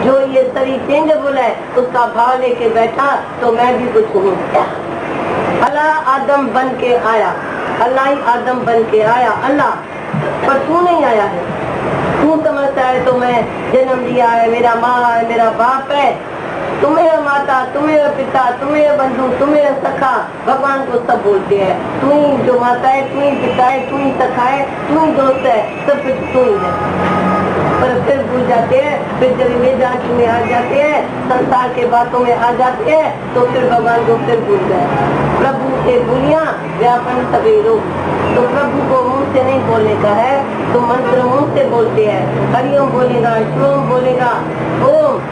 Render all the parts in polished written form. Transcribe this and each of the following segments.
जो ये शरीर चेंजेबल है उसका भाव लेके बैठा तो मैं भी कुछ हूँ। अल्लाह आदम बन के आया, अल्लाह ही आदम बन के आया अल्लाह, पर तू नहीं आया है। तू समझता है तो मैं जन्म लिया है, मेरा माँ है, मेरा बाप है, तुम्हें माता, तुम्हें पिता, तुम्हें बंधु, तुम्हें सखा, भगवान को सब बोलते हैं। तू ही जो माता है, तू ही पिता है, तू ही सखा है, तू ही दोस्त है, सब कुछ तू ही है। पर फिर भूल जाते हैं, फिर जब वेदांत में आ जाते हैं, संसार के बातों में आ जाते हैं तो फिर भगवान को फिर भूल गए। प्रभु से भूलिया व्यापन सभी रूप। तो प्रभु को मुंह से नहीं बोलने का है तो मंत्र मुंह से बोलते हैं। हरिओम बोलेगा, शिवम बोलेगा, ओम।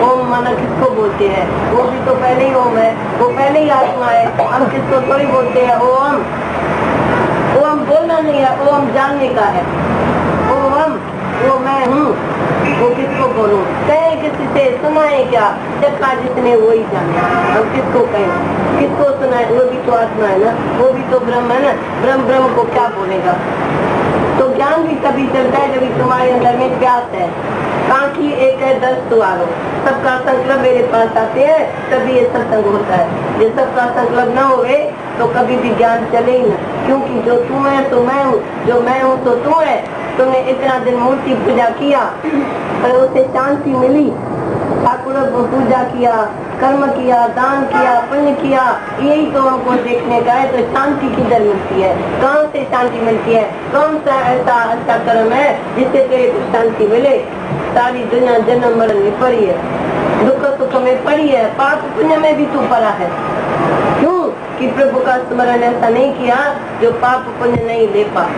ओम माना किसको बोलते हैं? वो भी तो पहले ही ओम है, वो पहले ही आत्मा है। हम किसको थोड़ी बोलते हैं ओम? ओम बोलना नहीं है, ओम जानने का है। ओम वो मैं हूँ, वो किसको बोलूं? कहें किसी से, सुनाए क्या? चखा जिसने वो ही जाने। हम किसको कहें, किसको सुनाए? वो भी तो आत्मा है ना, वो भी तो ब्रह्म है ना। ब्रह्म ब्रह्म को क्या बोलेगा? तो ज्ञान भी तभी चलता है जब तुम्हारे अंदर में प्यास है। कांखी एक है 10 द्वारों, सबका संकल्प मेरे पास आते हैं तभी ये सत्संग होता है। ये सबका संकल्प न होवे तो कभी भी ज्ञान चले ही न, क्योंकि जो तू है तो मैं हूँ, जो मैं हूँ तो तू है। तुमने इतना दिन मूर्ति पूजा किया पर उसे शांति मिली, ठाकुर को पूजा किया, कर्म किया, दान किया, पुण्य किया, यही तो हमको देखने का है। तो शांति किधर मिलती है? कौन से शांति मिलती है? कौन सा ऐसा अच्छा कर्म है जिससे तेरे को शांति मिले? सारी दुनिया जन्म मरण में पड़ी है, दुख सुख में पड़ी है, पाप पुण्य में भी तू पड़ा है। क्यों कि प्रभु का स्मरण ऐसा नहीं किया जो पाप पुण्य नहीं ले पा।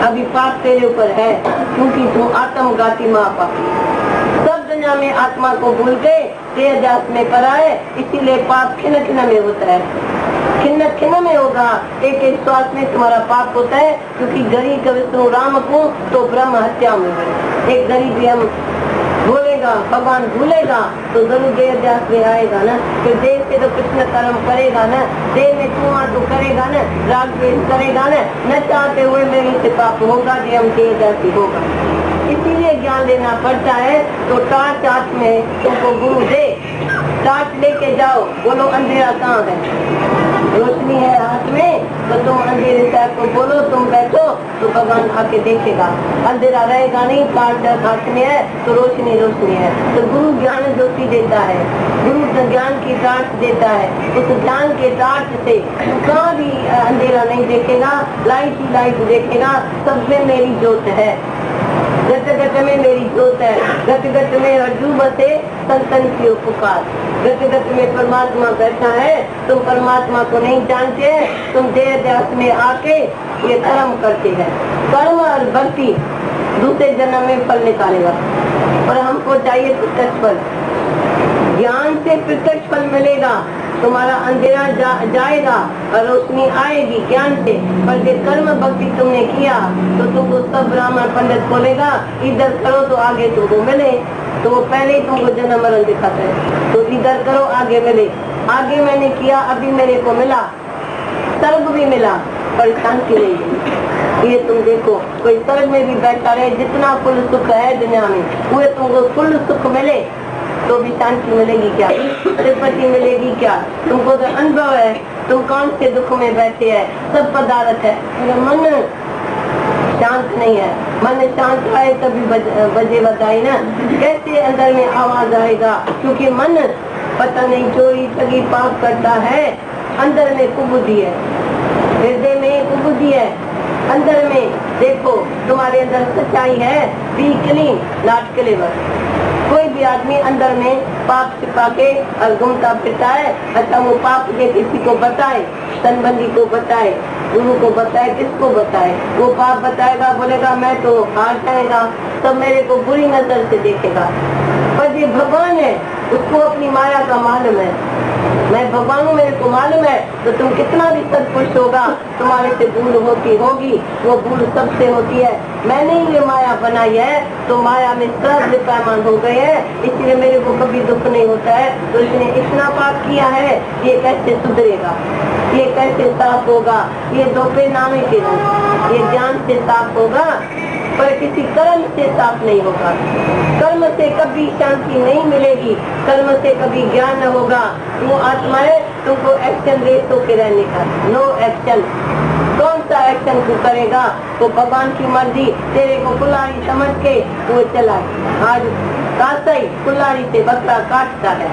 अभी पाप तेरे ऊपर है क्योंकि तू आत्मघाती महापापी। सब दुनिया में आत्मा को भूल गए, देहदास में कराए, इसीलिए पाप खिन्न खिन्न में होता है। खिन्न खिन्न में होगा, एक एक श्वास में तुम्हारा पाप होता है। क्योंकि गरीब विष्णु राम को तो ब्रह्म हत्या में है। एक गरीब भी हम भूलेगा, भगवान भूलेगा तो जरूर देहदास में आएगा ना। फिर देह से तो कृष्ण कर्म करेगा ना, देह में कुआं तो करेगा ना, राग द्वेष करेगा न चाहते हुए मेरे से पाप होगा कि हम देहदासी होगा। इसीलिए ज्ञान लेना पड़ता है। तो टार्च हाथ में तुमको गुरु दे, टार्च लेके जाओ, बोलो अंधेरा कहाँ है? रोशनी है हाथ में तो तुम अंधेरे से को बोलो, तुम बैठो तो भगवान आके देखेगा। अंधेरा रहेगा नहीं, टार्च हाथ में है तो रोशनी रोशनी है। तो गुरु ज्ञान ज्योति देता है, गुरु ज्ञान की टार्च देता है। उस ज्ञान के टार्च से कहाँ भी अंधेरा नहीं देखेगा, लाइट ही लाइट देखेगा। सब में मेरी ज्योत है, गत गत में मेरी ज्योत है, गत गत में अर्जू बसे संतन की उपकार। गत गत में परमात्मा बैठा है, तुम परमात्मा को नहीं जानते, तुम देह ध्यास में आके ये कर्म करते हैं। कर्म और भक्ति दूसरे जन्म में फल निकालेगा और हमको चाहिए प्रत्यक्ष फल। ज्ञान से प्रत्यक्ष फल मिलेगा, तुम्हारा अंधेरा जाएगा और रोशनी आएगी ज्ञान से। पर जो कर्म भक्ति तुमने किया तो तुमको सब ब्राह्मण पंडित बोलेगा इधर करो तो आगे तुमको मिले। तो वो पहले ही तुमको जन्म मरण दिखाते हैं, तो इधर करो आगे मिले। आगे मैंने किया, अभी मेरे को मिला, स्वर्ग भी मिला पर शांति नहीं मिली। ये तुम देखो, कोई स्वर्ग में भी बैठा रहे, जितना कुल सुख है दुनिया में वो तुमको कुल सुख मिले तो भी शांति मिलेगी क्या? तृप्ति मिलेगी क्या? तुमको तो अनुभव है, तुम कौन से दुख में बैठे हैं, सब पदार्थ है, मन शांत नहीं है। मन शांत आए तभी बजे बजाई ना, कैसे अंदर में आवाज आएगा? क्योंकि मन पता नहीं चोरी ठगी पाप करता है, अंदर में कुबुद्धि है, हृदय में कुबुद्धि है। अंदर में देखो तुम्हारे अंदर सच्चाई है, बी क्लीन नॉट क्लेवर। कोई भी आदमी अंदर में पाप छिपा के और घूमता फिरता है। अच्छा वो पाप ये किसी को बताए, संबंधी को बताए, गुरु को बताए, किसको बताए? वो पाप बताएगा, बोलेगा मैं तो हार जाएगा, सब मेरे को बुरी नजर से देखेगा। पर ये भगवान है, उसको अपनी माया का मालूम है, मैं भगवान हूँ, मेरे को मालूम है। तो तुम कितना भी सत्पुरुष होगा, तुम्हारे से भूल होती होगी, वो भूल सबसे होती है। मैंने ये माया बनाई है तो माया में सब विपायमान हो गए हैं, इसलिए मेरे को कभी दुख नहीं होता है। तो इसने इतना पाप किया है, ये कैसे सुधरेगा, ये कैसे साफ होगा? ये दोपे नामे के रूप, ये ज्ञान से साफ होगा। पर किसी कर्म से साफ नहीं होगा। कर्म से कभी शांति नहीं मिलेगी, कर्म से कभी ज्ञान न होगा। तुम आत्मा है, तुमको एक्शन रेस होके रहने का, नो एक्शन। कौन सा एक्शन तू करेगा? तो भगवान की मर्जी, तेरे को कुल्हाड़ी समझ के वो चला। आज कासाई कुल्हाड़ी से बकरा काटता है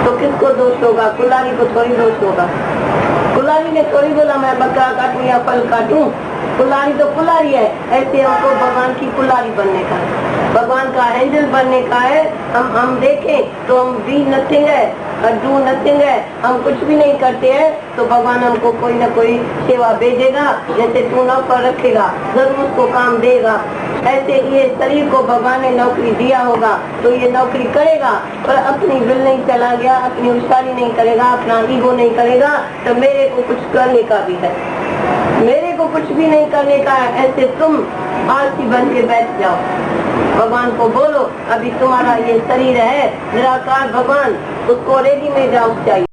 तो किसको दोष होगा? कुल्हाड़ी को थोड़ी दोष होगा। कुल्हाड़ी ने थोड़ी बोला मैं बकरा काटूं या फल काटूं, कुल्हाड़ी तो कुल्हाड़ी है। ऐसे हमको भगवान की कुल्हाड़ी बनने का, भगवान का हैंडल बनने का है। हम देखें तो हम भी नथिंग है, डू नथिंग है, हम कुछ भी नहीं करते हैं तो भगवान हमको कोई न कोई सेवा भेजेगा। जैसे तू नौकर रखेगा जरूर उसको काम देगा। ऐसे ये शरीर को भगवान ने नौकरी दिया होगा तो ये नौकरी करेगा, पर अपनी दिल नहीं चला गया, अपनी होशियारी नहीं करेगा, अपना ईगो नहीं करेगा तो मेरे को कुछ करने का भी है, मेरे को कुछ भी नहीं करने का है। ऐसे तुम आलसी बन के बैठ जाओ, भगवान को बोलो अभी तुम्हारा ये शरीर है निराकार भगवान, उसको रेडी में जाओ चाहिए।